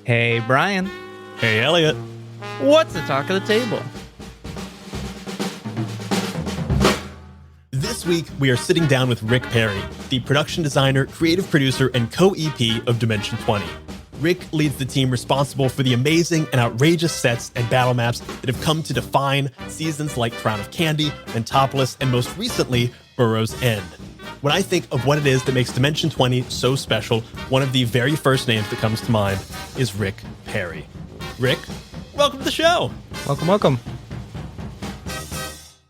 Hey, Brian. Hey, Elliot. What's the talk of the table? This week, we are sitting down with Rick Perry, the production designer, creative producer, and co-EP of Dimension 20. Rick leads the team responsible for the amazing and outrageous sets and battle maps that have come to define seasons like Crown of Candy, Mentopolis, and most recently, Burrow's End. When I think of what it is that makes Dimension 20 so special, one of the very first names that comes to mind is Rick Perry. Rick, welcome to the show. Welcome, welcome.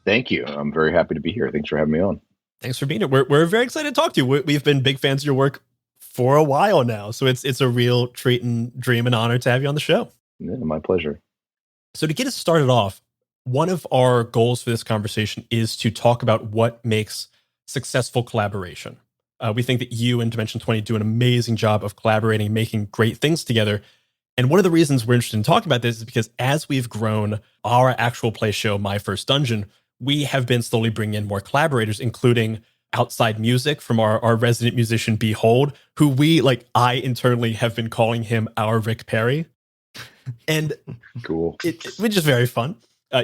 Thank you. I'm very happy to be here. Thanks for having me on. Thanks for being here. We're very excited to talk to you. We've been big fans of your work for a while now, so it's a real treat and dream and honor to have you on the show. Yeah, my pleasure. So to get us started off, one of our goals for this conversation is to talk about what makes successful collaboration. We think that you and Dimension 20 do an amazing job of collaborating, making great things together. And one of the reasons we're interested in talking about this is because as we've grown our actual play show, My First Dungeon, we have been slowly bringing in more collaborators, including outside music from our resident musician, Behold, who I internally have been calling him our Rick Perry. And cool. Which is very fun.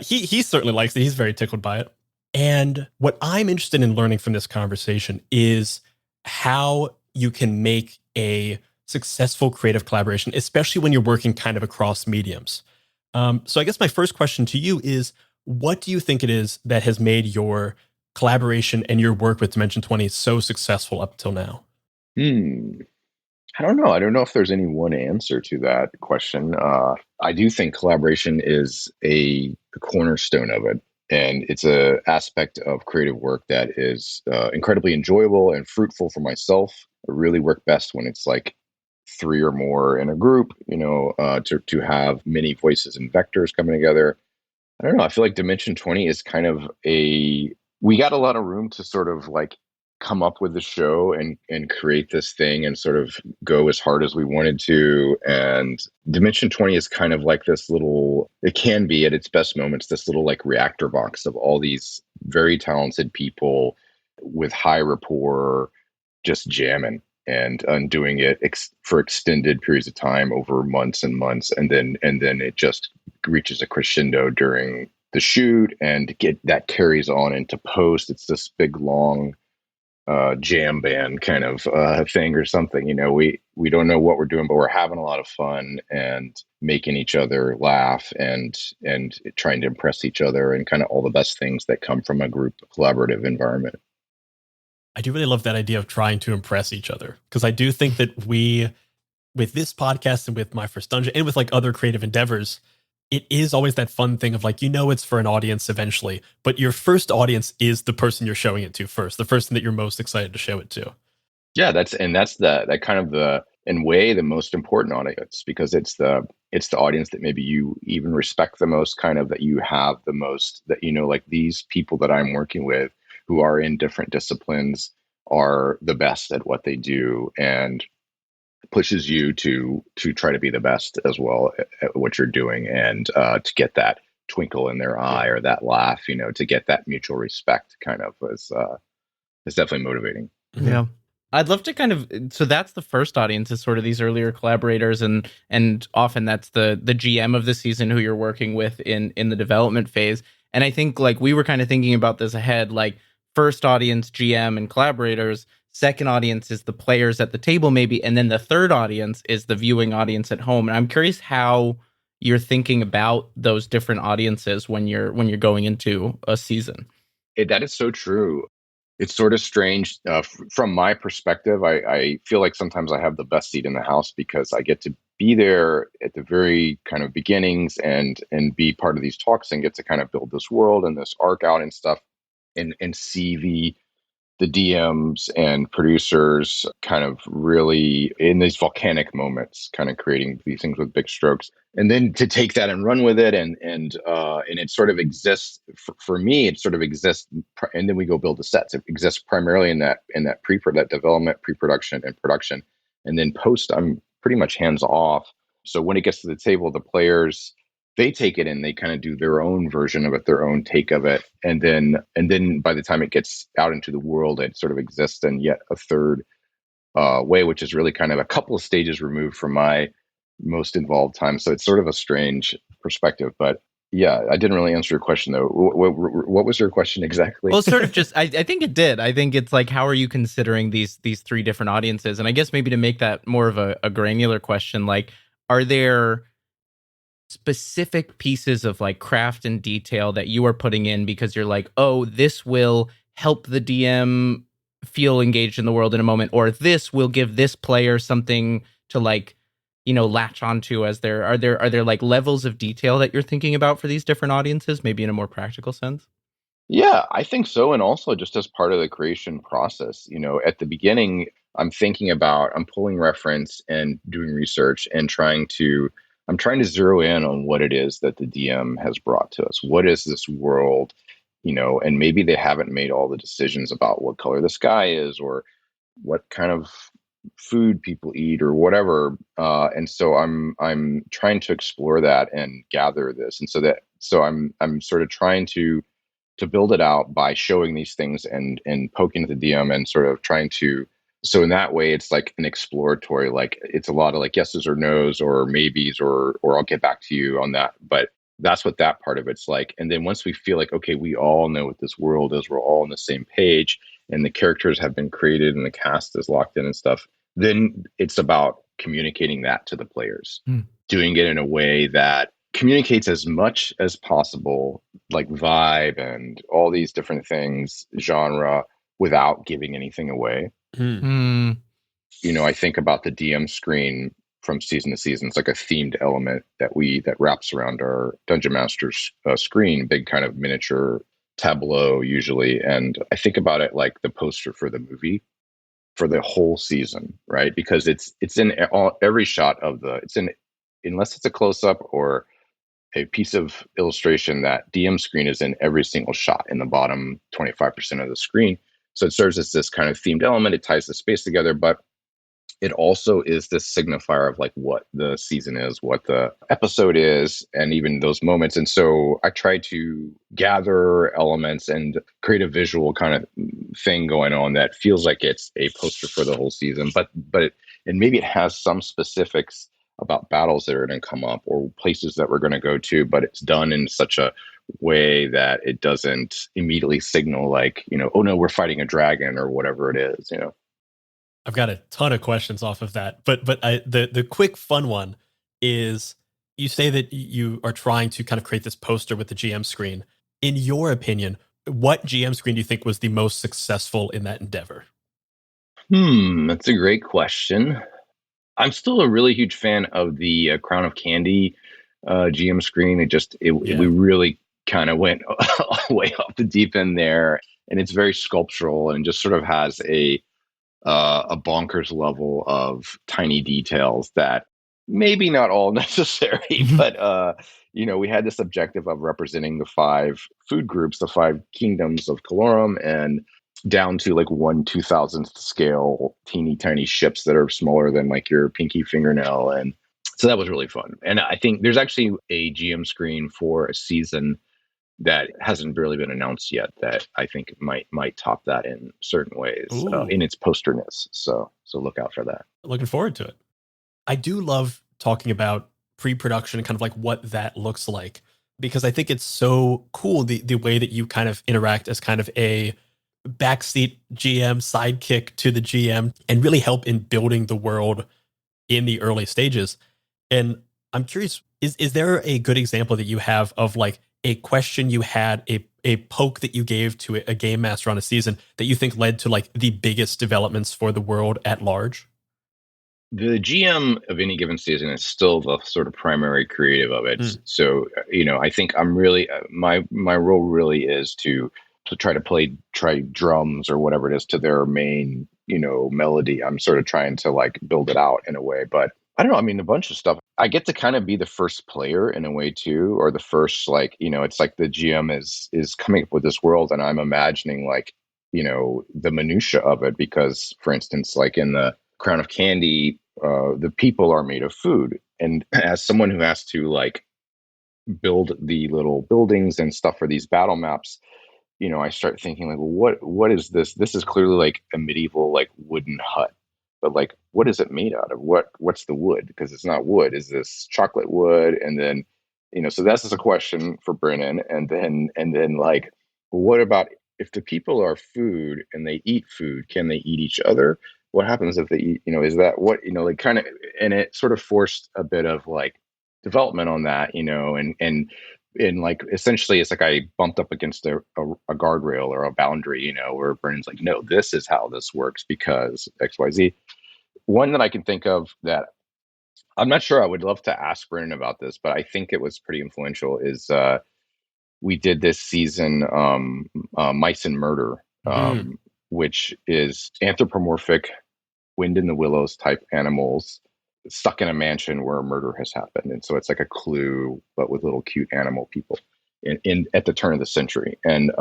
He certainly likes it. He's very tickled by it. And what I'm interested in learning from this conversation is how you can make a successful creative collaboration, especially when you're working kind of across mediums. So I guess my first question to you is, what do you think it is that has made your collaboration and your work with Dimension 20 so successful up till now? I don't know. I don't know if there's any one answer to that question. I do think collaboration is the cornerstone of it. And it's an aspect of creative work that is incredibly enjoyable and fruitful for myself. I really work best when it's like 3 or more in a group, to have many voices and vectors coming together. I don't know. I feel like Dimension 20 is kind of we got a lot of room to sort of like come up with the show and create this thing and sort of go as hard as we wanted to. And Dimension 20 is kind of like this little, it can be at its best moments, this little like reactor box of all these very talented people with high rapport, just jamming and doing it for extended periods of time over months and months. And then it just reaches a crescendo during the shoot and that carries on into post. It's this big, long, jam band kind of thing or something. We don't know what we're doing, but we're having a lot of fun and making each other laugh and trying to impress each other and kind of all the best things that come from a group collaborative environment. I do really love that idea of trying to impress each other, because I do think that we, with this podcast and with My First Dungeon and with like other creative endeavors, it is always that fun thing of like, it's for an audience eventually, but your first audience is the person you're showing it to first, the person that you're most excited to show it to. Yeah, that's that kind of the most important audience, because it's the audience that maybe you even respect the most, kind of that you have the most, that like these people that I'm working with who are in different disciplines are the best at what they do, and pushes you to try to be the best as well at what you're doing, and to get that twinkle in their eye or that laugh, to get that mutual respect kind of is definitely motivating. Yeah. I'd love to so that's the first audience, is sort of these earlier collaborators, and often that's the GM of the season who you're working with in the development phase. And I think like we were kind of thinking about this ahead, like first audience, GM and collaborators, second audience is the players at the table maybe, and then the third audience is the viewing audience at home. And I'm curious how you're thinking about those different audiences when you're going into a season. That is so true. It's sort of strange from my perspective. I feel like sometimes I have the best seat in the house because I get to be there at the very kind of beginnings and be part of these talks and get to kind of build this world and this arc out and stuff, and see the DMs and producers kind of really in these volcanic moments, kind of creating these things with big strokes, and then to take that and run with it, and it sort of exists for me. It sort of exists, and then we go build the sets. It exists primarily in that that development, pre-production, and production, and then post. I'm pretty much hands off. So when it gets to the table, the players, they take it and they kind of do their own version of it, their own take of it. And then by the time it gets out into the world, it sort of exists in yet a third way, which is really kind of a couple of stages removed from my most involved time. So it's sort of a strange perspective. But yeah, I didn't really answer your question though. What was your question exactly? Well, sort of just I think it did. I think it's like, how are you considering these three different audiences? And I guess maybe to make that more of a granular question, like, are there specific pieces of like craft and detail that you are putting in because you're like, oh, this will help the DM feel engaged in the world in a moment, or this will give this player something to like, latch onto as there are there like levels of detail that you're thinking about for these different audiences, maybe in a more practical sense? Yeah, I think so. And also just as part of the creation process, at the beginning, I'm pulling reference and doing research and I'm trying to zero in on what it is that the DM has brought to us. What is this world? And maybe they haven't made all the decisions about what color the sky is or what kind of food people eat or whatever. And so I'm trying to explore that and gather this. And I'm sort of trying to build it out by showing these things and poking at the DM and sort of trying to. So in that way, it's like an exploratory, like it's a lot of like yeses or nos or maybes or I'll get back to you on that. But that's what that part of it's like. And then once we feel like, okay, we all know what this world is, we're all on the same page and the characters have been created and the cast is locked in and stuff, then it's about communicating that to the players, doing it in a way that communicates as much as possible, like vibe and all these different things, genre, without giving anything away. Hmm. I think about the DM screen from season to season. It's like a themed element that wraps around our dungeon master's screen, big kind of miniature tableau usually. And I think about it like the poster for the movie for the whole season, right? Because it's in every shot of it's in, unless it's a close up or a piece of illustration, that DM screen is in every single shot in the bottom 25% of the screen. So it serves as this kind of themed element. It ties the space together, but it also is this signifier of like what the season is, what the episode is, and even those moments. And so I try to gather elements and create a visual kind of thing going on that feels like it's a poster for the whole season, and maybe it has some specifics about battles that are going to come up or places that we're going to go to, but it's done in such a way that it doesn't immediately signal like, oh no, we're fighting a dragon or whatever it is. I've got a ton of questions off of that, but the quick fun one is, you say that you are trying to kind of create this poster with the GM screen. In your opinion, what GM screen do you think was the most successful in that endeavor? That's a great question. I'm still a really huge fan of the Crown of Candy GM screen. We really kind of went way off the deep end there, and it's very sculptural and just sort of has a bonkers level of tiny details that maybe not all necessary, but we had this objective of representing the 5 food groups, the 5 kingdoms of Calorum, and down to like 1/2000th scale, teeny tiny ships that are smaller than like your pinky fingernail. And so that was really fun. And I think there's actually a GM screen for a season that hasn't really been announced yet that I think might top that in certain ways in its posterness. So look out for that. Looking forward to it. I do love talking about pre-production and kind of like what that looks like, because I think it's so cool the way that you kind of interact as kind of a backseat GM, sidekick to the GM, and really help in building the world in the early stages. And I'm curious, is there a good example that you have of like a question you had, a poke that you gave to a game master on a season that you think led to like the biggest developments for the world at large? The GM of any given season is still the sort of primary creative of it. So, I think I'm really, my role really is to try to try drums or whatever it is to their main, melody. I'm sort of trying to like build it out in a way, but I don't know. I mean, a bunch of stuff. I get to kind of be the first player in a way too, or the first, like, it's like the GM is coming up with this world and I'm imagining like, the minutia of it. Because for instance, like in the Crown of Candy, the people are made of food. And as someone who has to like build the little buildings and stuff for these battle maps, I start thinking like, well, what is this? This is clearly like a medieval like wooden hut. but like, what is it made out of? What's the wood? Because it's not wood. Is this chocolate wood? And then, so that's just a question for Brennan. And then like, what about if the people are food and they eat food, can they eat each other? What happens if they eat, is that what, like kind of, and it sort of forced a bit of like development on that, and like essentially it's like I bumped up against a guardrail or a boundary, where Brennan's like, no, this is how this works because XYZ. One that I can think of that I'm not sure, I would love to ask Brennan about this, but I think it was pretty influential is we did this season Mice and Murder, which is anthropomorphic wind in the willows type animals stuck in a mansion where a murder has happened. And so it's like a Clue, but with little cute animal people in at the turn of the century. And,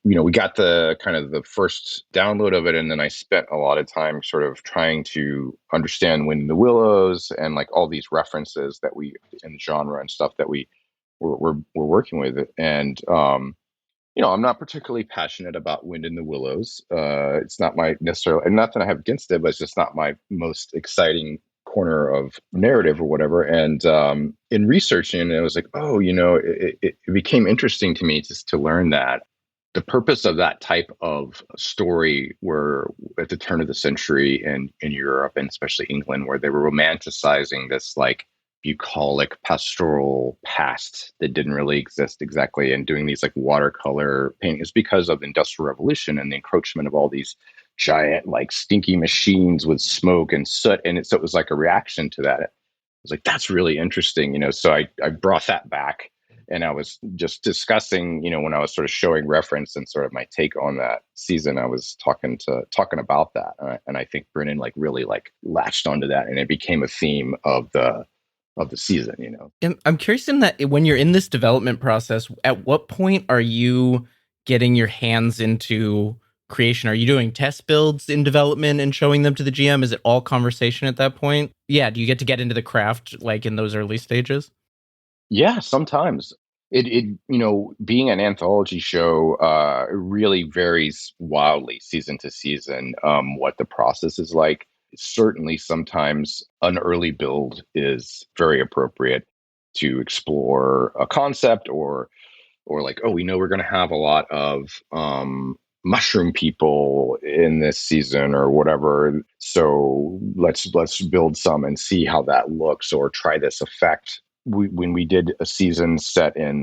we got the kind of the first download of it. And then I spent a lot of time sort of trying to understand Wind in the Willows and like all these references that we in genre and stuff that we're working with it. And, I'm not particularly passionate about Wind in the Willows. It's not my necessarily, and not that I have against it, but it's just not my most exciting corner of narrative or whatever. And in researching, it was like, oh, it became interesting to me just to learn that the purpose of that type of story were at the turn of the century in Europe and especially England, where they were romanticizing this like bucolic pastoral past that didn't really exist exactly, and doing these like watercolor paintings because of the Industrial Revolution and the encroachment of all these giant like stinky machines with smoke and soot. And so it was like a reaction to that. It was like, that's really interesting, so I brought that back, and I was just discussing, when I was sort of showing reference and sort of my take on that season, I was talking about that, and I think Brennan like really like latched onto that, and it became a theme of the season, And I'm curious in that when you're in this development process, at what point are you getting your hands into creation? Are you doing test builds in development and showing them to the GM? Is it all conversation at that point? Yeah. Do you get to get into the craft like in those early stages? Yeah, sometimes it being an anthology show, it really varies wildly season to season, what the process is like. Certainly sometimes an early build is very appropriate to explore a concept, or like, oh, we know we're going to have a lot of mushroom people in this season or whatever, so let's build some and see how that looks, or try this effect. When we did a season set in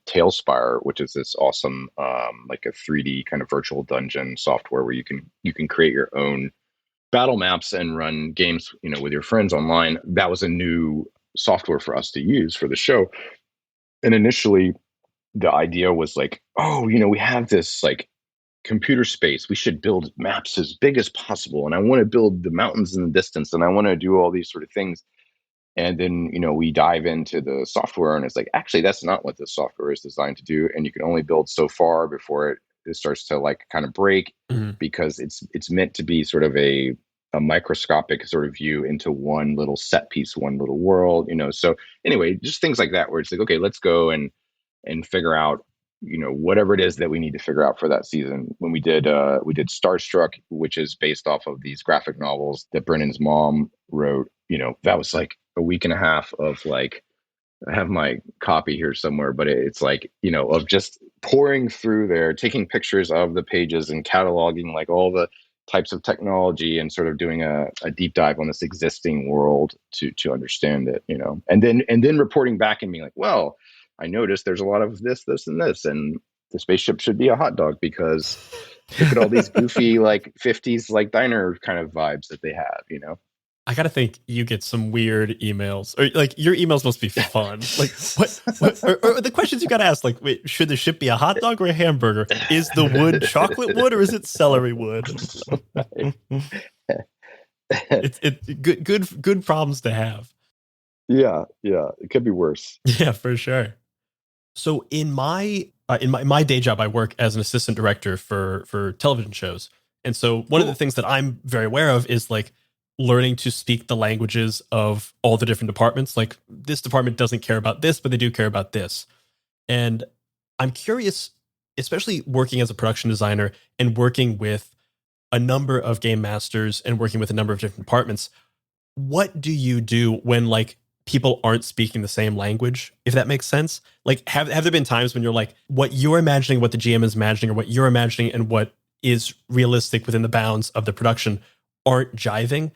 Tailspire, which is this awesome like a 3D kind of virtual dungeon software where you can create your own battle maps and run games, with your friends online. That was a new software for us to use for the show. And initially the idea was like, oh, we have this like computer space. We should build maps as big as possible. And I want to build the mountains in the distance, and I want to do all these sort of things. And then, we dive into the software, and it's like, actually, that's not what the software is designed to do. And you can only build so far before it starts to like kind of break, because it's meant to be sort of a microscopic sort of view into one little set piece, one little world, So anyway, just things like that, where it's like, okay, let's go and figure out, whatever it is that we need to figure out for that season. When we did Starstruck, which is based off of these graphic novels that Brennan's mom wrote, that was like a week and a half of like, I have my copy here somewhere, but it's like, of just pouring through there, taking pictures of the pages and cataloging like all the types of technology, and sort of doing a deep dive on this existing world to understand it, and then reporting back and being like, well, I noticed there's a lot of this, and this, and the spaceship should be a hot dog because look at all these goofy like 50s like diner kind of vibes that they have, I gotta think you get some weird emails, or like your emails must be fun. Like what or the questions you gotta ask, like, wait, should the ship be a hot dog or a hamburger? Is the wood chocolate wood or is it celery wood? It's good problems to have. Yeah, it could be worse. Yeah, for sure. So in my day job, I work as an assistant director for television shows, and so one of the things that I'm very aware of is like learning to speak the languages of all the different departments. Like, this department doesn't care about this, but they do care about this. And I'm curious, especially working as a production designer and working with a number of game masters and working with a number of different departments. What do you do when like people aren't speaking the same language, if that makes sense? Like, have there been times when you're like, what you're imagining, what the GM is imagining, or what you're imagining and what is realistic within the bounds of the production aren't jiving?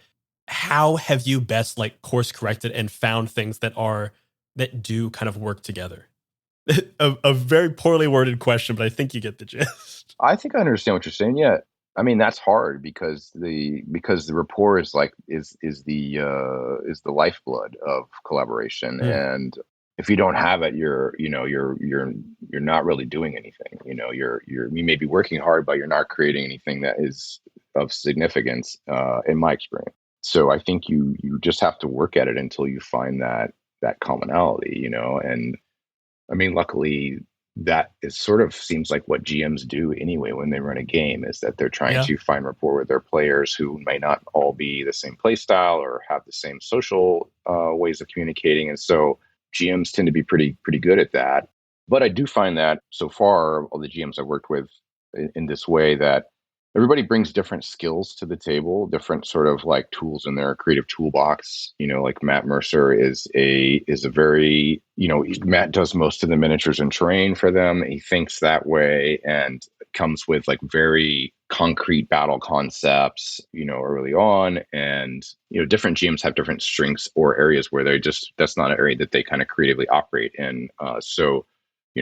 How have you best like course corrected and found things that do kind of work together? A very poorly worded question, but I think you get the gist. I think I understand what you're saying. Yeah. I mean, that's hard because the rapport is like is the lifeblood of collaboration. And if you don't have it, you're not really doing anything. You may be working hard, but you're not creating anything that is of significance, in my experience. So I think you just have to work at it until you find that commonality, and I mean, luckily that is sort of seems like what GMs do anyway when they run a game, is that they're trying to find rapport with their players who may not all be the same play style or have the same social ways of communicating. And so GMs tend to be pretty good at that. But I do find that so far, all the GMs I've worked with in this way, that everybody brings different skills to the table, different sort of like tools in their creative toolbox. Like Matt Mercer is a very, Matt does most of the miniatures and terrain for them. He thinks that way and comes with like very concrete battle concepts, early on. And, different GMs have different strengths or areas where that's not an area that they kind of creatively operate in. So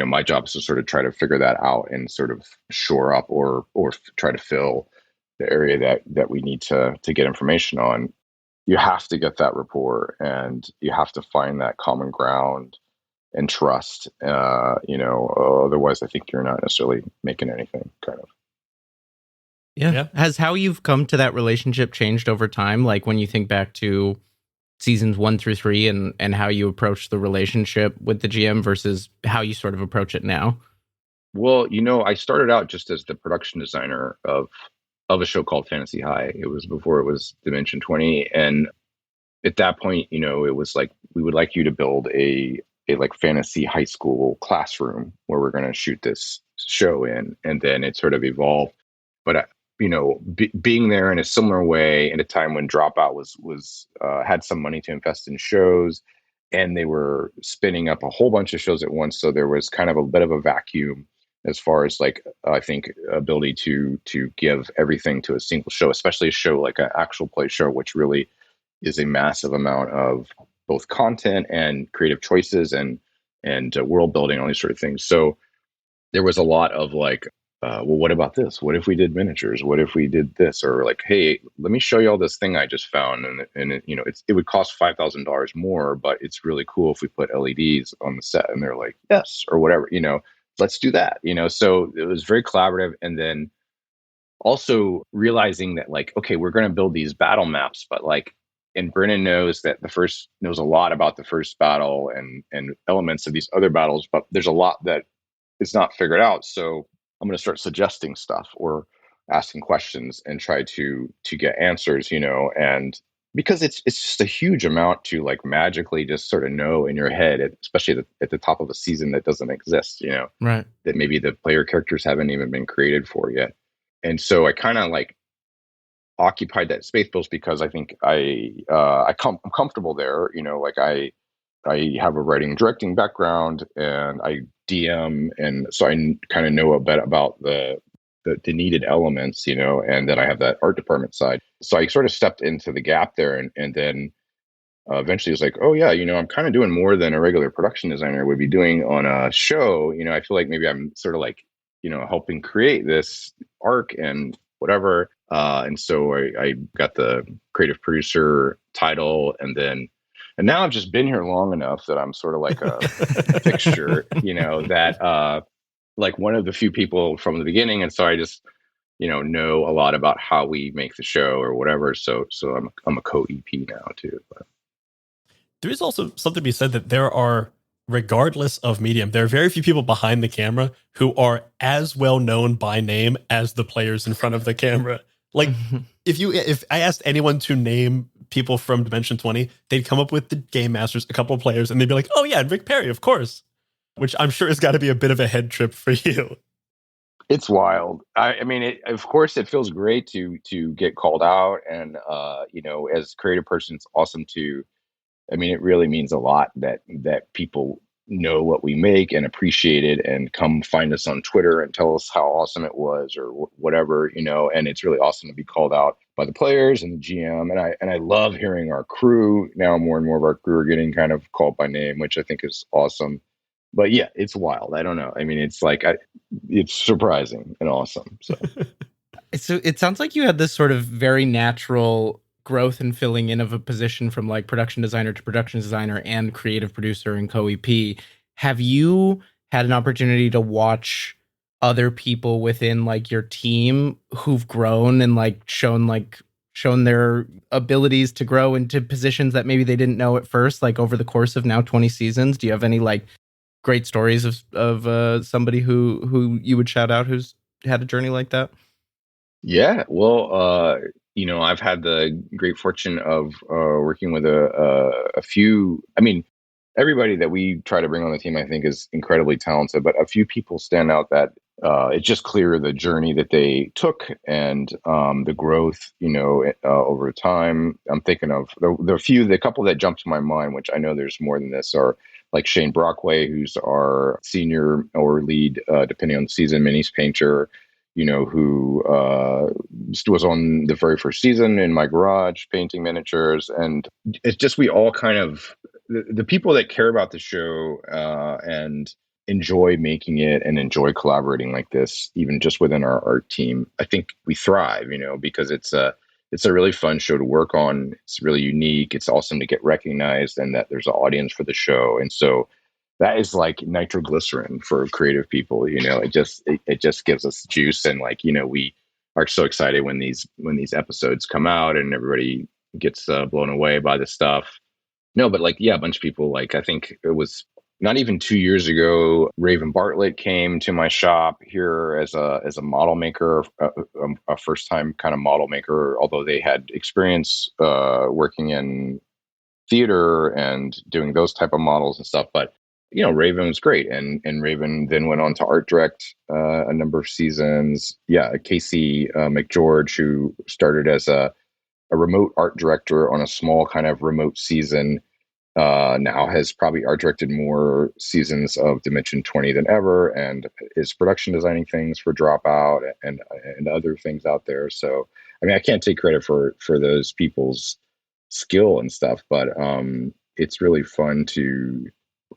my job is to sort of try to figure that out and sort of shore up or try to fill the area that we need to get information on. You have to get that rapport and you have to find that common ground and trust, otherwise I think you're not necessarily making anything kind of. Yeah. Has how you've come to that relationship changed over time? Like when you think back to seasons 1 through 3 and how you approach the relationship with the GM versus how you sort of approach it now? Well, I started out just as the production designer of a show called Fantasy High. It was before it was Dimension 20. And at that point, it was like, we would like you to build a like fantasy high school classroom where we're going to shoot this show in. And then it sort of evolved. But being there in a similar way in a time when Dropout was had some money to invest in shows, and they were spinning up a whole bunch of shows at once. So there was kind of a bit of a vacuum as far as like, I think, ability to give everything to a single show, especially a show like an actual play show, which really is a massive amount of both content and creative choices and world building, all these sort of things. So there was a lot of like, well, what about this? What if we did miniatures? What if we did this? Or like, hey, let me show you all this thing I just found. And it would cost $5,000 more, but it's really cool if we put LEDs on the set. And they're like, yes, or whatever, let's do that. So it was very collaborative. And then also realizing that like, okay, we're going to build these battle maps, but like, and Brennan knows a lot about the first battle and elements of these other battles, but there's a lot that is not figured out. So I'm going to start suggesting stuff or asking questions and try to get answers, and because it's just a huge amount to like magically just sort of know in your head, especially at the top of a season that doesn't exist, right? That maybe the player characters haven't even been created for yet. And so I kind of like occupied that space both because I think I'm comfortable there, like I have a writing and directing background and I DM, and so I kind of know a bit about the needed elements, and then I have that art department side. So I sort of stepped into the gap there, and then eventually it was like, oh yeah, I'm kind of doing more than a regular production designer would be doing on a show. I feel like maybe I'm sort of like, helping create this arc and whatever. And so I got the creative producer title, and now I've just been here long enough that I'm sort of like a fixture, that like one of the few people from the beginning. And so I just, know a lot about how we make the show or whatever. So I'm a co-EP now too. But. There is also something to be said that there are, regardless of medium, there are very few people behind the camera who are as well known by name as the players in front of the camera. Like if I asked anyone to name people from Dimension 20, they'd come up with the game masters, a couple of players, and they'd be like, oh yeah, Rick Perry, of course, which I'm sure has got to be a bit of a head trip for you. It's wild. I mean, of course, it feels great to get called out, and as a creative person, it's awesome to. I mean, it really means a lot that people know what we make and appreciate it, and come find us on Twitter and tell us how awesome it was, or whatever, And it's really awesome to be called out by the players and the GM, and I love hearing our crew now. More and more of our crew are getting kind of called by name, which I think is awesome. But yeah, it's wild. I don't know. I mean, it's like it's surprising and awesome. So it sounds like you had this sort of very natural growth and filling in of a position from like production designer to production designer and creative producer and co-EP. Have you had an opportunity to watch other people within like your team who've grown and like shown their abilities to grow into positions that maybe they didn't know at first, like over the course of now 20 seasons? Do you have any like great stories of somebody who you would shout out who's had a journey like that? Yeah, well, I've had the great fortune of working with a few. I mean, everybody that we try to bring on the team, I think, is incredibly talented, but a few people stand out that it's just clear the journey that they took, and the growth, over time. I'm thinking of the couple that jump to my mind, which I know there's more than this, are like Shane Brockway, who's our senior or lead, depending on the season, minis painter, who was on the very first season in my garage painting miniatures. And it's just, we all kind of, the people that care about the show and enjoy making it and enjoy collaborating like this, even just within our art team, I think we thrive, because it's a really fun show to work on. It's really unique. It's awesome to get recognized and that there's an audience for the show. And so that is like nitroglycerin for creative people. It just gives us juice, and like, we are so excited when these episodes come out and everybody gets blown away by the stuff. No, but like, yeah, a bunch of people, like, I think it was not even 2 years ago, Raven Bartlett came to my shop here as a model maker, a first time kind of model maker, although they had experience working in theater and doing those type of models and stuff. But Raven was great, and Raven then went on to art direct a number of seasons. Yeah, Casey McGeorge, who started as a remote art director on a small kind of remote season, now has probably art directed more seasons of Dimension 20 than ever, and is production designing things for Dropout and other things out there. So, I mean, I can't take credit for those people's skill and stuff, but it's really fun to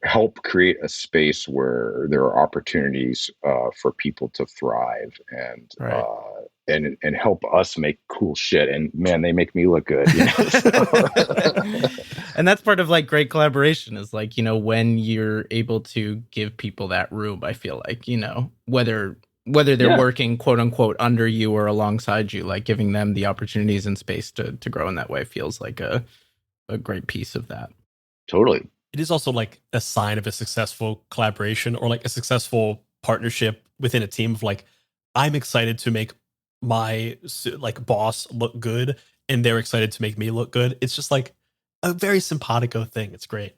help create a space where there are opportunities for people to thrive, and Right. And help us make cool shit. And man, they make me look good. And that's part of like great collaboration is like, when you're able to give people that room, I feel like, whether they're working quote unquote under you or alongside you, like giving them the opportunities and space to grow in that way feels like a great piece of that. Totally. It is also like a sign of a successful collaboration or like a successful partnership within a team of like, I'm excited to make my like boss look good and they're excited to make me look good. It's just like a very simpatico thing. It's great.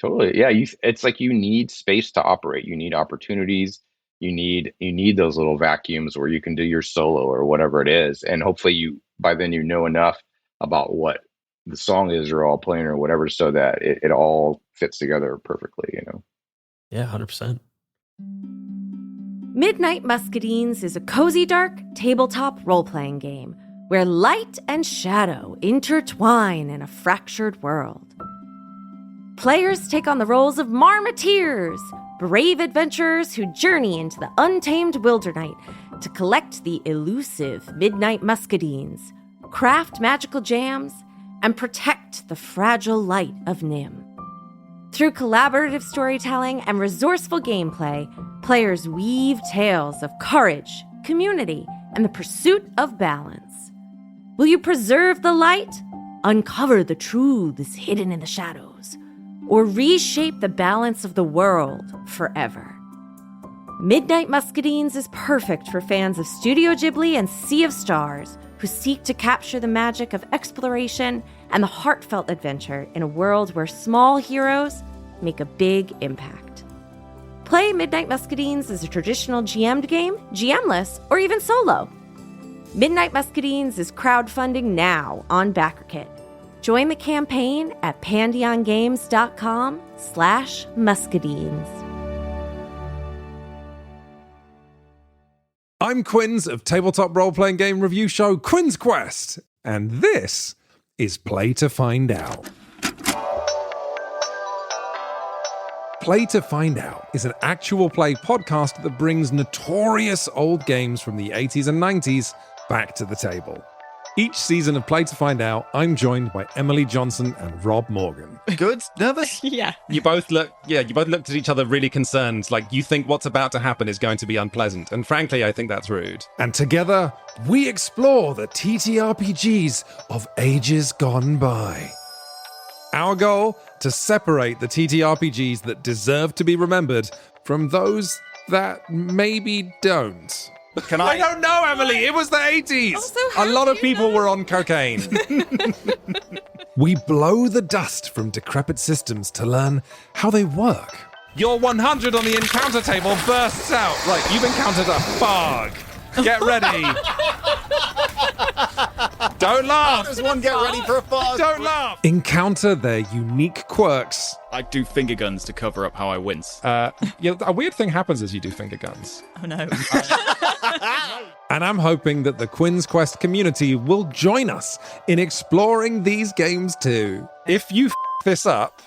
Totally. Yeah. It's like you need space to operate. You need opportunities. You need those little vacuums where you can do your solo or whatever it is. And hopefully by then know enough about what the song is you're all playing or whatever, so that it all fits together perfectly, Yeah, 100%. Midnight Muscadines is a cozy, dark tabletop role-playing game where light and shadow intertwine in a fractured world. Players take on the roles of Marmoteers, brave adventurers who journey into the untamed Wildernight to collect the elusive Midnight Muscadines, craft magical jams, and protect the fragile light of Nim. Through collaborative storytelling and resourceful gameplay, players weave tales of courage, community, and the pursuit of balance. Will you preserve the light, uncover the truths hidden in the shadows, or reshape the balance of the world forever? Midnight Muscadines is perfect for fans of Studio Ghibli and Sea of Stars, who seek to capture the magic of exploration and the heartfelt adventure in a world where small heroes make a big impact. Play Midnight Muscadines as a traditional GM'd game, GM-less, or even solo. Midnight Muscadines is crowdfunding now on BackerKit. Join the campaign at pandeongames.com/muscadines. I'm Quinns of tabletop role-playing game review show Quinn's Quest, and this is Play to Find Out. Play to Find Out is an actual play podcast that brings notorious old games from the 80s and 90s back to the table. Each season of Play to Find Out, I'm joined by Emily Johnson and Rob Morgan. Good? Nervous? Yeah. You both looked at each other really concerned, like you think what's about to happen is going to be unpleasant. And frankly, I think that's rude. And together, we explore the TTRPGs of ages gone by. Our goal, to separate the TTRPGs that deserve to be remembered from those that maybe don't. I don't know, Emily. It was the 80s. A lot of people were on cocaine. We blow the dust from decrepit systems to learn how they work. Your 100 on the encounter table bursts out. Right, you've encountered a bug. Get ready. Don't laugh. There's one get ready for a fog. Don't laugh. Encounter their unique quirks. I do finger guns to cover up how I wince. A weird thing happens as you do finger guns. Oh no. And I'm hoping that the Quinn's Quest community will join us in exploring these games too. If you this up,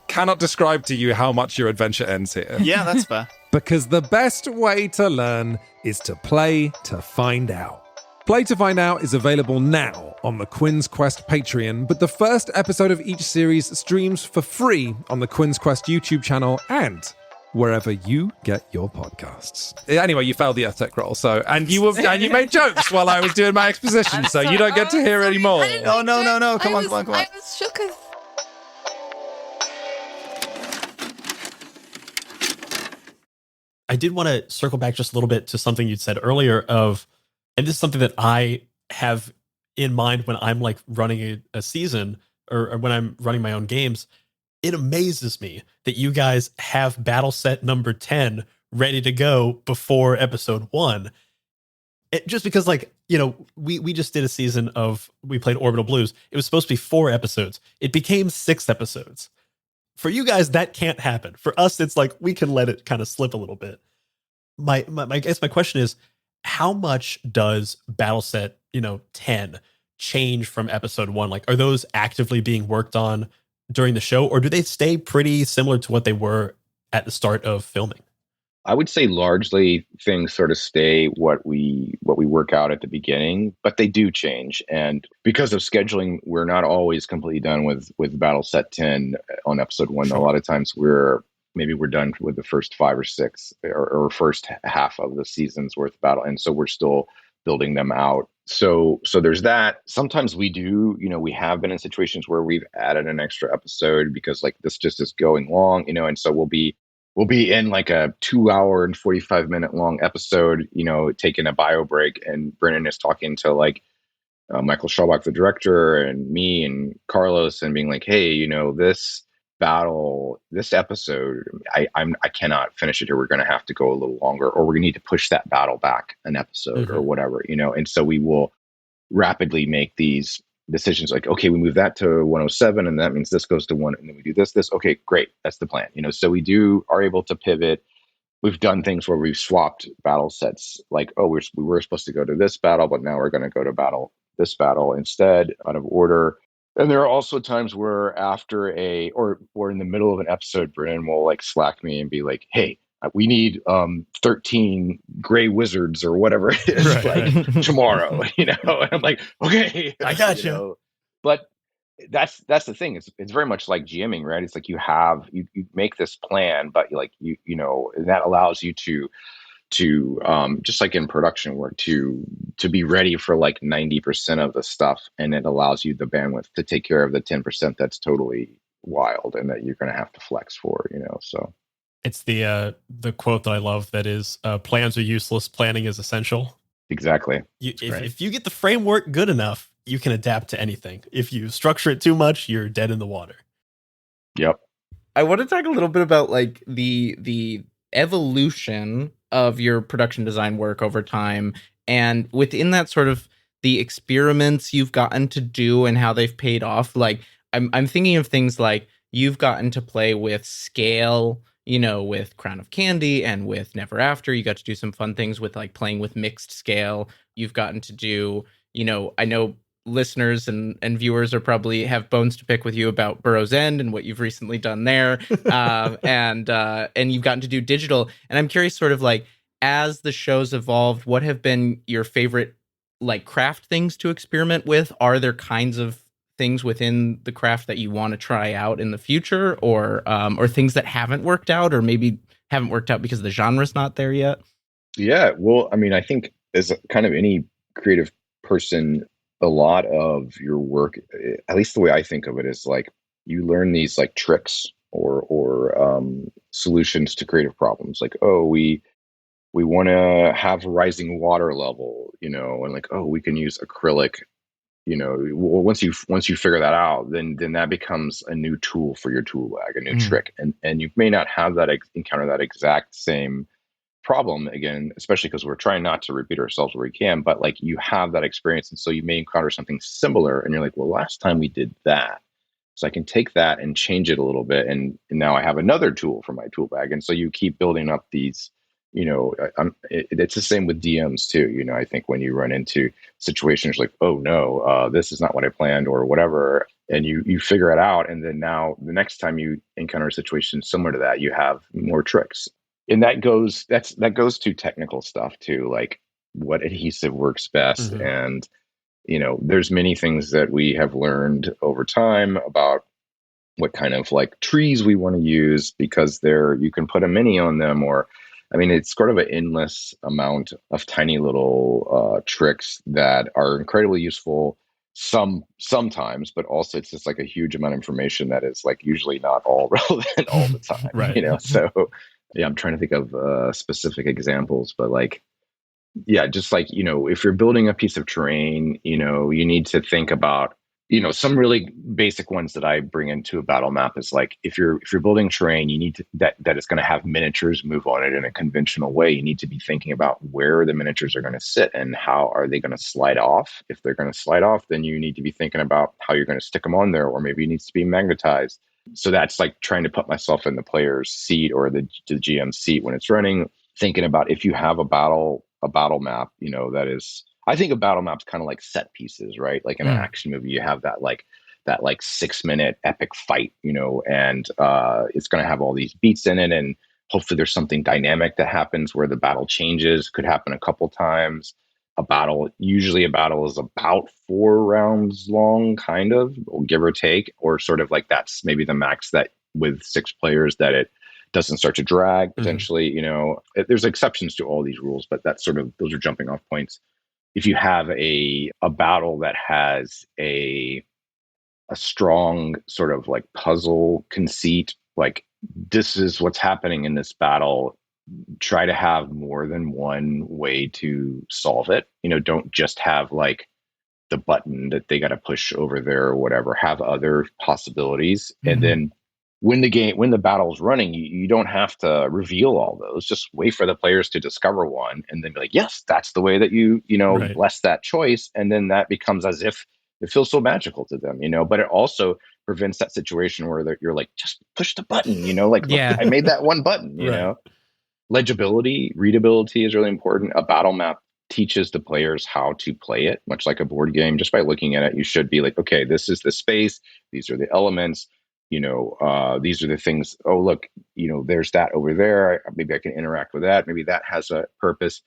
cannot describe to you how much your adventure ends here. Yeah, that's fair. Because the best way to learn is to play to find out. Play to Find Out is available now on the Quinn's Quest Patreon, but the first episode of each series streams for free on the Quinn's Quest YouTube channel and wherever you get your podcasts. Anyway, you failed the Earthtech roll, and you made jokes while I was doing my exposition, so you don't get to hear any more. Oh, no. Come on. I was shook as... I did want to circle back just a little bit to something you'd said earlier and this is something that I have in mind when I'm like running a season or when I'm running my own games. It amazes me that you guys have battle set number 10 ready to go before episode 1. Just because, like, you know, we just did a season we played Orbital Blues. It was supposed to be 4 episodes. It became 6 episodes. For you guys, that can't happen. For us, it's like we can let it kind of slip a little bit. My question is, how much does battle set 10 change from episode 1? Like, are those actively being worked on during the show, or do they stay pretty similar to what they were at the start of filming? I would say largely things sort of stay what we work out at the beginning, but they do change. And because of scheduling, we're not always completely done with Battle Set 10 on episode 1. Sure. A lot of times we're done with the first 5 or 6 or first half of the season's worth of battle. And so we're still building them out. So there's that. Sometimes we do, we have been in situations where we've added an extra episode because like this just is going long, and so we'll be in like a 2-hour and 45-minute long episode, taking a bio break, and Brennan is talking to like Michael Schaubach, the director, and me and Carlos, and being like, hey, this episode, I cannot finish it here. We're going to have to go a little longer, or we're going to need to push that battle back an episode or whatever, and so we will rapidly make these decisions like, okay, we move that to 107 and that means this goes to 1, and then we do this. Okay, great. That's the plan. So we are able to pivot. We've done things where we've swapped battle sets, like, oh, we were supposed to go to this battle, but now we're going to go to this battle instead, out of order. And there are also times where after or in the middle of an episode, Brennan will like slack me and be like, hey, we need 13 gray wizards or whatever it is like tomorrow, and I'm like, okay, I got you. But that's the thing. It's very much like GMing, right? It's like you make this plan, but like and that allows you to just like in production work to be ready for like 90% of the stuff, and it allows you the bandwidth to take care of the 10% that's totally wild and that you're going to have to flex for, so. It's the quote that I love that is, plans are useless, planning is essential. Exactly. If you get the framework good enough, you can adapt to anything. If you structure it too much, you're dead in the water. Yep. I want to talk a little bit about like the evolution of your production design work over time, and within that sort of the experiments you've gotten to do and how they've paid off. Like I'm thinking of things like you've gotten to play with scale, with Crown of Candy and with Never After. You got to do some fun things with like playing with mixed scale. You've gotten to do, I know listeners and viewers are probably have bones to pick with you about Burrow's End and what you've recently done there. And you've gotten to do digital. And I'm curious, sort of like, as the show's evolved, what have been your favorite like craft things to experiment with? Are there kinds of things within the craft that you want to try out in the future, or things that haven't worked out, or maybe haven't worked out because the genre's not there yet? Yeah, well, I mean, I think as kind of any creative person, a lot of your work, at least the way I think of it, is like you learn these like tricks or solutions to creative problems. Like, oh, we want to have a rising water level, and like, oh, we can use acrylic. Well, once you figure that out, then that becomes a new tool for your tool bag, a new trick, and you may not have that encounter that exact same problem again, especially because we're trying not to repeat ourselves where we can, but like you have that experience, and so you may encounter something similar and you're like, well, last time we did that, so I can take that and change it a little bit, and now I have another tool for my tool bag. And so you keep building up these, it's the same with DMs too. I think when you run into situations like, oh no, this is not what I planned or whatever, and you figure it out, and then now the next time you encounter a situation similar to that, you have more tricks. And that goes to technical stuff too, like what adhesive works best. And, there's many things that we have learned over time about what kind of like trees we want to use, because you can put a mini on them, or, I mean, it's sort of an endless amount of tiny little tricks that are incredibly useful sometimes, but also it's just like a huge amount of information that is like usually not all relevant all the time, Right. So yeah, I'm trying to think of specific examples, but like, yeah, just like, if you're building a piece of terrain, you need to think about, some really basic ones that I bring into a battle map is like, if you're building terrain, you need to, that is going to have miniatures move on it in a conventional way. You need to be thinking about where the miniatures are going to sit and how are they going to slide off. If they're going to slide off, then you need to be thinking about how you're going to stick them on there, or maybe it needs to be magnetized. So that's like trying to put myself in the player's seat or the GM seat when it's running, thinking about if you have a battle map, that is, I think a battle map's kind of like set pieces, right? Like in an action movie, you have that 6-minute epic fight, and it's going to have all these beats in it, and hopefully there's something dynamic that happens where the battle changes. Could happen a couple times. Usually a battle is about 4 rounds long, kind of, or give or take, or sort of like that's maybe the max that with 6 players that it doesn't start to drag potentially. There's exceptions to all these rules, but that's sort of, those are jumping off points. If you have a battle that has a strong sort of like puzzle conceit, like this is what's happening in this battle, try to have more than one way to solve it. Don't just have like the button that they got to push over there or whatever. Have other possibilities. And then when the battle's running, you don't have to reveal all those. Just wait for the players to discover one and then be like, yes, that's the way that you Right. bless that choice. And then that becomes as if it feels so magical to them, but it also prevents that situation where you're like, just push the button, like, Yeah. I made that one button, Right. Legibility, readability is really important. A battle map teaches the players how to play it, much like a board game. Just by looking at it, you should be like, okay, this is the space. These are the elements. These are the things. Oh, look, there's that over there. Maybe I can interact with that. Maybe that has a purpose.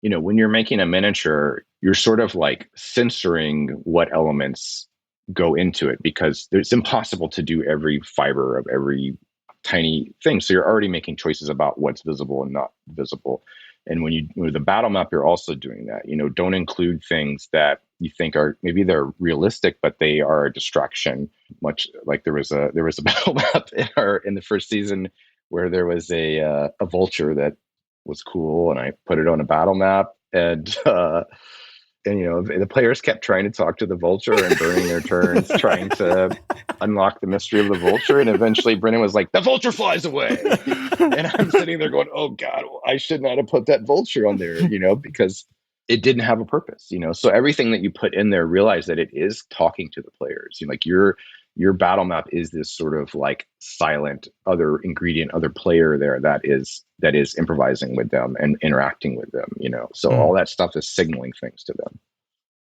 When you're making a miniature, you're sort of like censoring what elements go into it, because it's impossible to do every fiber of every tiny thing. So you're already making choices about what's visible and not visible. And with the battle map, you're also doing that. Don't include things that you think are, maybe they're realistic, but they are a distraction. Much like there was a battle map in the first season where there was a vulture that was cool, and I put it on a battle map, and And, the players kept trying to talk to the vulture and burning their turns, trying to unlock the mystery of the vulture. And eventually Brennan was like, the vulture flies away. And I'm sitting there going, oh God, I should not have put that vulture on there, because it didn't have a purpose, So everything that you put in there, realize that it is talking to the players. Like your battle map is this sort of like silent other ingredient, other player there that is improvising with them and interacting with them, So all that stuff is signaling things to them.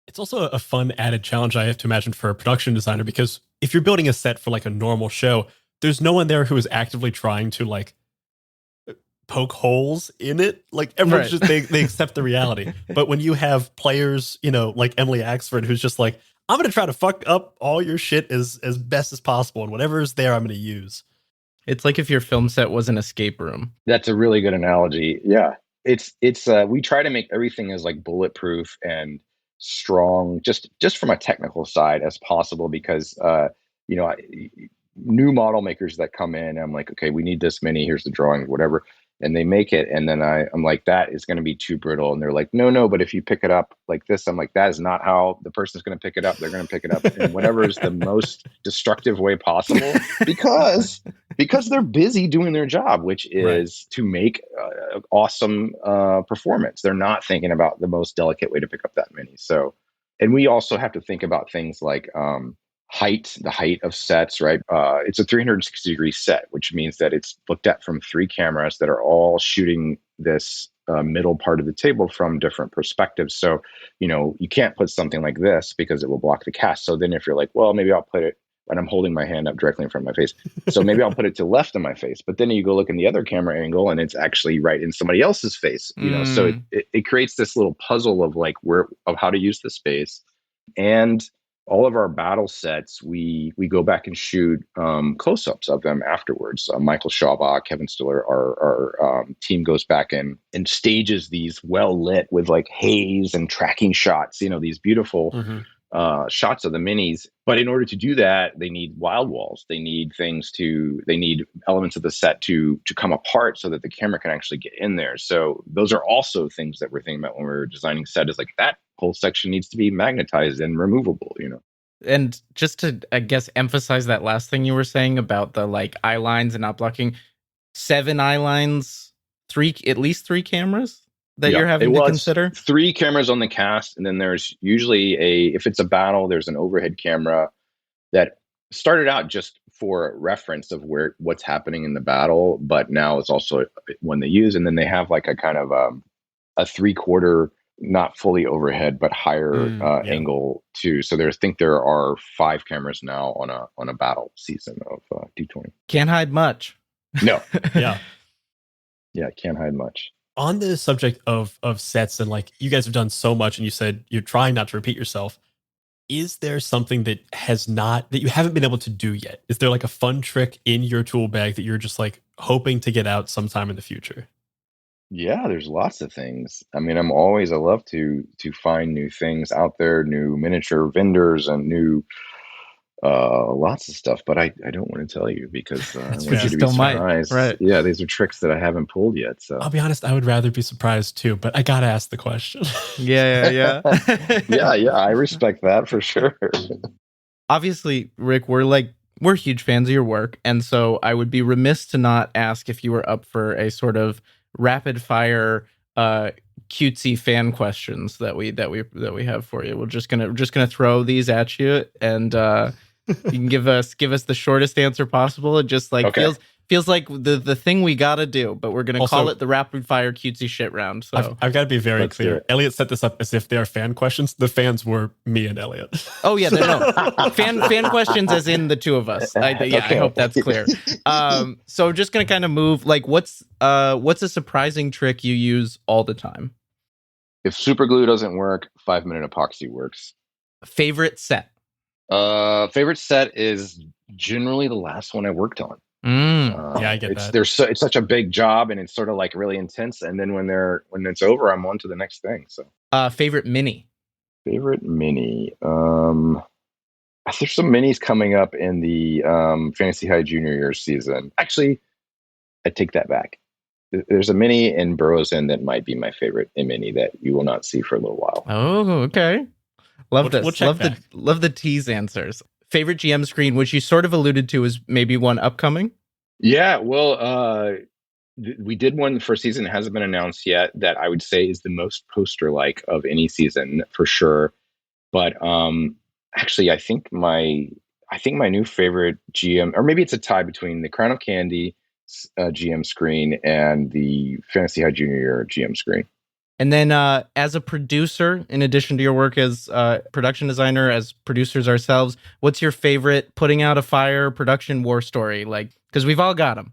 It's also a fun added challenge, I have to imagine, for a production designer, because if you're building a set for like a normal show, there's no one there who is actively trying to like poke holes in it. Like everyone's just, they accept the reality. But when you have players, like Emily Axford, who's just like, I'm going to try to fuck up all your shit as best as possible. And whatever is there, I'm going to use. It's like if your film set was an escape room. That's a really good analogy. Yeah. It's we try to make everything as like bulletproof and strong, just from a technical side as possible, because, new model makers that come in, I'm like, okay, we need this many, here's the drawing, whatever. And they make it. And then I'm like, that is going to be too brittle. And they're like, no, but if you pick it up like this, I'm like, that is not how the person's going to pick it up. They're going to pick it up in whatever is the most destructive way possible, because they're busy doing their job, which is to make awesome performance. They're not thinking about the most delicate way to pick up that many. So, and we also have to think about things like, the height of sets, right? It's a 360-degree set, which means that it's looked at from 3 cameras that are all shooting this middle part of the table from different perspectives. So, you can't put something like this because it will block the cast. So then if you're like, well, maybe I'll put it, and I'm holding my hand up directly in front of my face, so maybe I'll put it to the left of my face. But then you go look in the other camera angle and it's actually right in somebody else's face, So it creates this little puzzle of like of how to use the space. And all of our battle sets, we go back and shoot close-ups of them afterwards. Michael Schauba, Kevin Stiller, our team goes back and stages these well lit with like haze and tracking shots, these beautiful shots of the minis. But in order to do that, they need wild walls. They need elements of the set to come apart so that the camera can actually get in there. So those are also things that we're thinking about when we're designing set, is like that whole section needs to be magnetized and removable, And just to, I guess, emphasize that last thing you were saying about the like eye lines and not blocking, 7 eye lines, at least 3 cameras that you're having to consider? 3 cameras on the cast, and then there's usually if it's a battle, there's an overhead camera that started out just for reference of what's happening in the battle, but now it's also one they use. And then they have like a kind of a 3/4, not fully overhead, but higher angle too. So there are 5 cameras now on a battle season of D20. Can't hide much. No. Yeah. Yeah, can't hide much. On the subject of sets, and like you guys have done so much, and you said you're trying not to repeat yourself. Is there something that you haven't been able to do yet? Is there like a fun trick in your tool bag that you're just like hoping to get out sometime in the future? Yeah, there's lots of things. I mean, I love to find new things out there, new miniature vendors and new lots of stuff, but I don't want to tell you because I want you to be surprised. Right. Yeah, these are tricks that I haven't pulled yet. So I'll be honest, I would rather be surprised too, but I gotta ask the question. Yeah. yeah, I respect that for sure. Obviously, Rick, we're huge fans of your work, and so I would be remiss to not ask if you were up for a sort of rapid fire cutesy fan questions that we have for you. We're just gonna throw these at you, and you can give us the shortest answer possible. It just like feels like the thing we gotta do, but we're gonna also call it the rapid fire cutesy shit round. So I've got to be very clear. Elliot set this up as if they are fan questions. The fans were me and Elliot. Oh yeah, no fan questions as in the two of us. I hope that's clear. So just gonna kind of move. Like, what's a surprising trick you use all the time? If super glue doesn't work, 5-minute epoxy works. Favorite set? Favorite set is generally the last one I worked on. Yeah, I get that. It's such a big job, and it's sort of like really intense. And then when it's over, I'm on to the next thing. So, favorite mini. There's some minis coming up in the Fantasy High Junior Year season. Actually, I take that back. there's a mini in Burroughs End that might be my favorite mini that you will not see for a little while. Oh, okay. Love this. We'll check Love the tease answers. Favorite GM screen, which you sort of alluded to, is maybe one upcoming. Yeah, well, we did one for season. It hasn't been announced yet. That I would say is the most poster-like of any season for sure. But actually, I think my new favorite GM, or maybe it's a tie between the Crown of Candy GM screen and the Fantasy High Junior Year GM screen. And then as a producer, in addition to your work as production designer, as producers ourselves, what's your favorite putting out a fire production war story? Like, because we've all got them.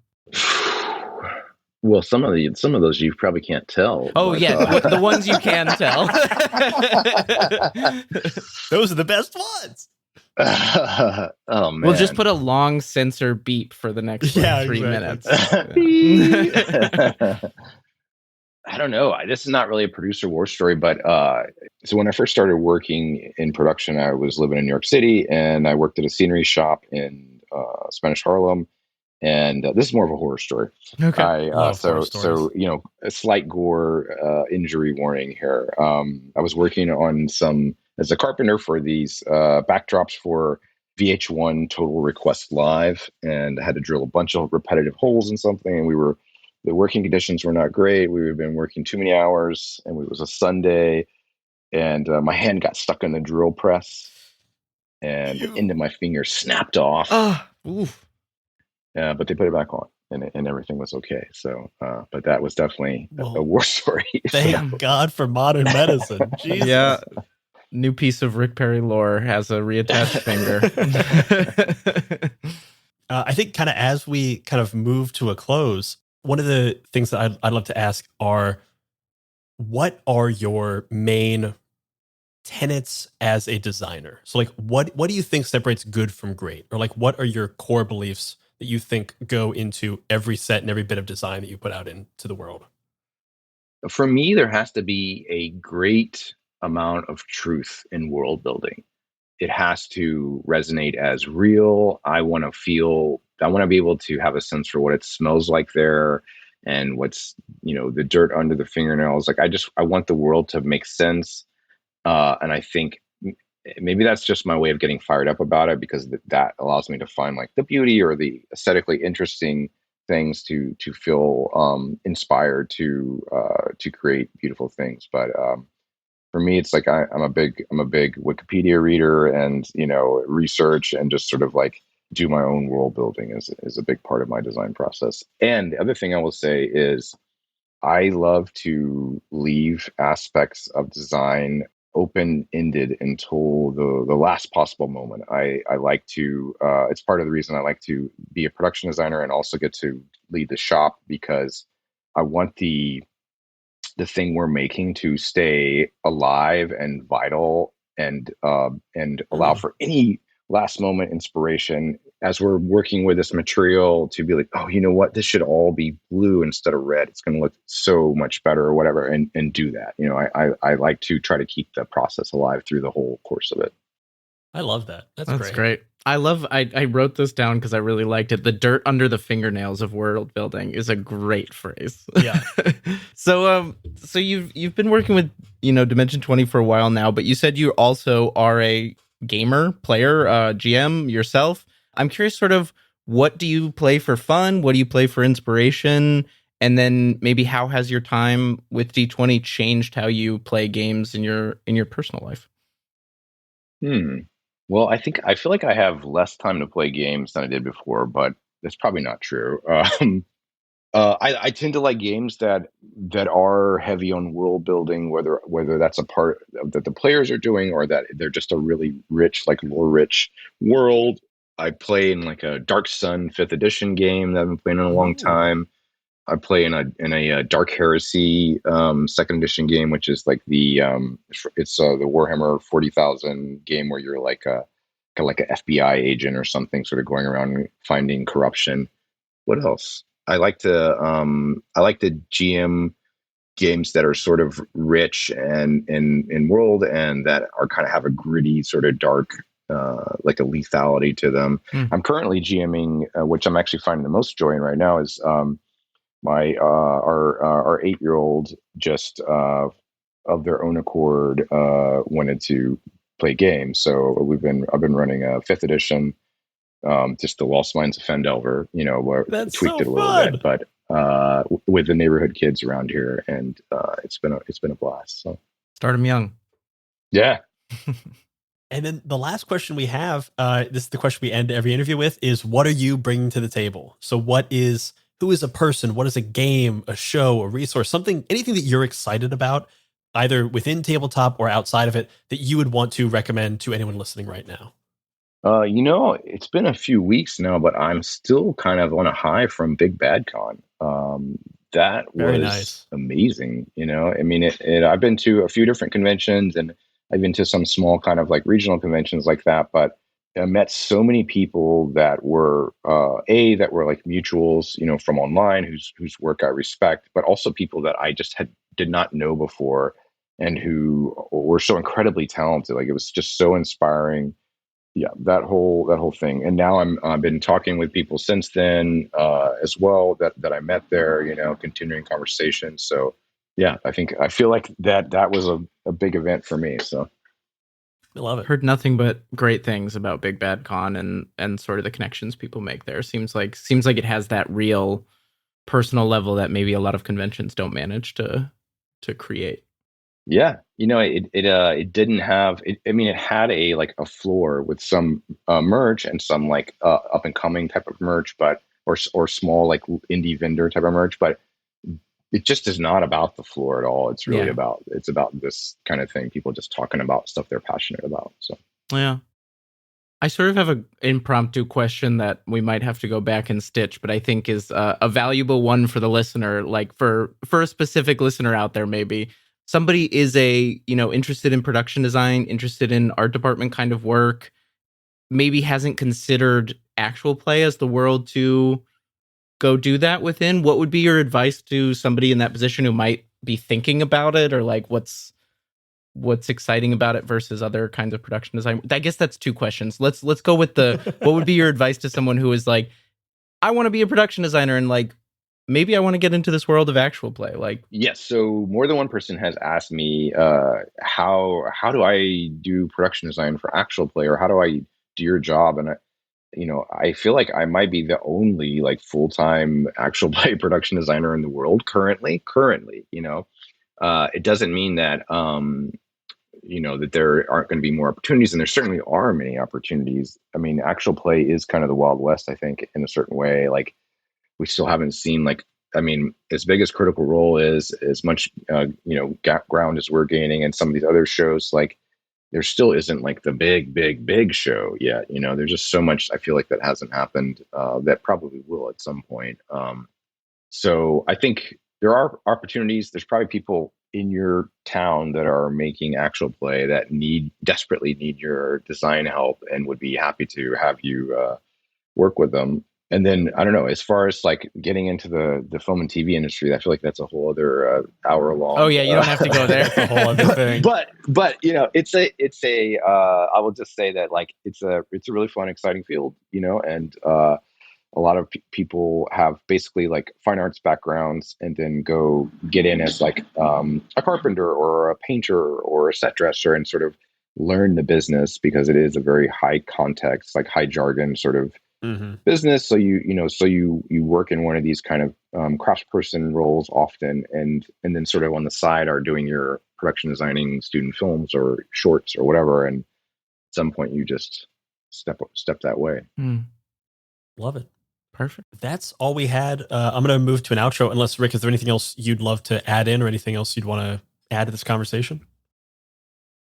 Well, some of those you probably can't tell. Oh, but, yeah, the ones you can tell. Those are the best ones. Oh man! We'll just put a long censor beep for the next 3 minutes. I don't know. This is not really a producer war story, but so when I first started working in production, I was living in New York City, and I worked at a scenery shop in Spanish Harlem. And this is more of a horror story. Okay. So a slight gore injury warning here. I was working on as a carpenter for these backdrops for VH1 Total Request Live, and I had to drill a bunch of repetitive holes in something. And the working conditions were not great. We had been working too many hours, and it was a Sunday, and my hand got stuck in the drill press, and the end of my finger snapped off. Oof. But they put it back on, and everything was okay. So, but that was definitely a war story. Thank God for modern medicine. Jesus. Yeah. New piece of Rick Perry lore has a reattached finger. I think kind of as we kind of move to a close, one of the things that I'd love to ask are, what are your main tenets as a designer? So like, what do you think separates good from great? Or like, what are your core beliefs that you think go into every set and every bit of design that you put out into the world? For me, there has to be a great amount of truth in world building. It has to resonate as real. I want to be able to have a sense for what it smells like there, and what's, the dirt under the fingernails. Like, I want the world to make sense. And I think maybe that's just my way of getting fired up about it, because that allows me to find like the beauty or the aesthetically interesting things to feel inspired to create beautiful things. But for me, it's like I'm a big Wikipedia reader, and research, and just sort of like do my own world building is a big part of my design process. And the other thing I will say is I love to leave aspects of design open-ended until the last possible moment. I like to, it's part of the reason I like to be a production designer and also get to lead the shop, because I want the thing we're making to stay alive and vital, and allow for any last moment inspiration as we're working with this material to be like, oh, you know what, this should all be blue instead of red. It's going to look so much better, or whatever, and do that. I like to try to keep the process alive through the whole course of it. I love that. That's great. I wrote this down because I really liked it. The dirt under the fingernails of world building is a great phrase. Yeah. So you've been working with, Dimension 20 for a while now, but you said you also are a gamer, player, GM yourself. I'm curious, sort of, what do you play for fun? What do you play for inspiration? And then maybe how has your time with D20 changed how you play games in your personal life? Well, I feel like I have less time to play games than I did before, but that's probably not true. I tend to like games that are heavy on world building, whether that's a part that the players are doing, or that they're just a really rich, like lore-rich world. I play in like a Dark Sun 5th edition game that I've been playing in a long time. I play in a Dark Heresy 2nd edition game, which is like the Warhammer 40,000 game where you're like a FBI agent or something, sort of going around finding corruption. What else? I like to GM games that are sort of rich and in world, and that are kind of have a gritty, sort of dark, like a lethality to them. I'm currently GMing, which I'm actually finding the most joy in right now, is my our 8-year-old just of their own accord wanted to play games. So I've been running a 5th edition, just the Lost Mines of Fendelver, where That's tweaked so it a little fun. bit, but with the neighborhood kids around here, and it's been a blast. So Start them young. yeah. And then the last question we have, this is the question we end every interview with, is what are you bringing to the table? So who is a person? What is a game, a show, a resource, something, anything that you're excited about, either within tabletop or outside of it, that you would want to recommend to anyone listening right now? It's been a few weeks now, but I'm still kind of on a high from Big Bad Con. That Very was nice. amazing. I mean, I've been to a few different conventions, and I've been to some small kind of like regional conventions like that, but I met so many people that were that were like mutuals, from online, whose work I respect, but also people that I just did not know before, and who were so incredibly talented. Like, it was just so inspiring. Yeah, that whole thing. And now I've been talking with people since then as well that I met there, continuing conversations. So yeah, I feel like that was a big event for me. So I love it. Heard nothing but great things about Big Bad Con and sort of the connections people make there. Seems like it has that real personal level that maybe a lot of conventions don't manage to create. yeah, it didn't have it. I mean, it had a floor with some merch and some like up and coming type of merch, but or small like indie vendor type of merch, but it just is not about the floor at all. It's really about this kind of thing. People just talking about stuff they're passionate about. So Yeah. I sort of have an impromptu question that we might have to go back and stitch, but I think is a valuable one for the listener, like for a specific listener out there. Maybe somebody is interested in production design, interested in art department kind of work, maybe hasn't considered actual play as the world to go do that within. What would be your advice to somebody in that position who might be thinking about it, or like what's exciting about it versus other kinds of production design? I guess that's 2 questions. Let's go with what would be your advice to someone who is like, I want to be a production designer and like maybe I want to get into this world of actual play? Like, yes, so more than one person has asked me how do I do production design for actual play, or how do I do your job? And I feel like I might be the only like full-time actual play production designer in the world currently. It doesn't mean that that there aren't going to be more opportunities, and there certainly are many opportunities. I mean, actual play is kind of the Wild West, I think, in a certain way. Like, we still haven't seen as big as Critical Role is, as much ground as we're gaining, and some of these other shows, like, there still isn't like the big show yet. There's just so much, I feel like, that hasn't happened that probably will at some point. So I think there are opportunities. There's probably people in your town that are making actual play that desperately need your design help and would be happy to have you work with them. And then, I don't know, as far as like getting into the film and TV industry, I feel like that's a whole other hour long. Oh yeah, you don't have to go there. That's a whole other thing. But it's a I will just say that, like, it's a really fun, exciting field, and a lot of people have basically like fine arts backgrounds and then go get in as like a carpenter or a painter or a set dresser and sort of learn the business, because it is a very high context, like high jargon sort of business. So you work in one of these kind of craftsperson roles often, and then sort of on the side are doing your production designing student films or shorts or whatever. And at some point you just step that way. Love it. Perfect. That's all we had. I'm going to move to an outro. Unless, Rick, is there anything else you'd love to add in, or anything else you'd want to add to this conversation?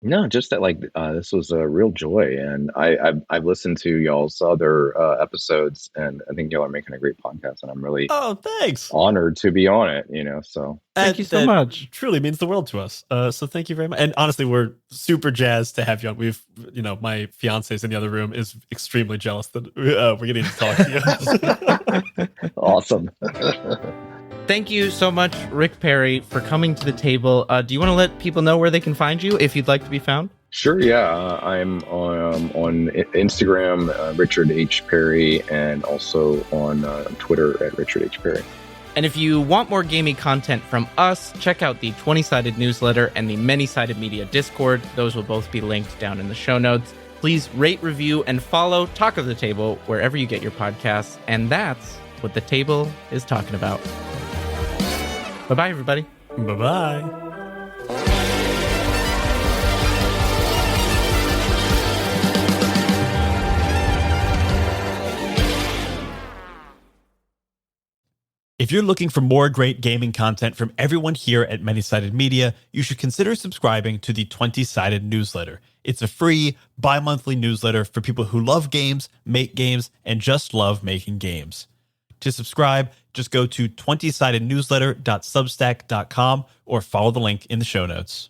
No, just that, like, this was a real joy, and I've listened to y'all's other episodes, and I think y'all are making a great podcast, and I'm really thanks honored to be on it. So thank you so much. Truly means the world to us. So thank you very much. And honestly, we're super jazzed to have you on. My fiance's in the other room is extremely jealous that we're getting to talk to you. Awesome. Thank you so much, Rick Perry, for coming to the table. Do you want to let people know where they can find you if you'd like to be found? Sure, yeah. I'm on Instagram, Richard H. Perry, and also on Twitter at Richard H. Perry. And if you want more gaming content from us, check out the 20-sided newsletter and the Many-Sided Media Discord. Those will both be linked down in the show notes. Please rate, review, and follow Talk of the Table wherever you get your podcasts. And that's what the table is talking about. Bye-bye, everybody. Bye-bye. If you're looking for more great gaming content from everyone here at Many-Sided Media, you should consider subscribing to the 20-Sided newsletter. It's a free, bi-monthly newsletter for people who love games, make games, and just love making games. To subscribe, just go to 20sidednewsletter.substack.com or follow the link in the show notes.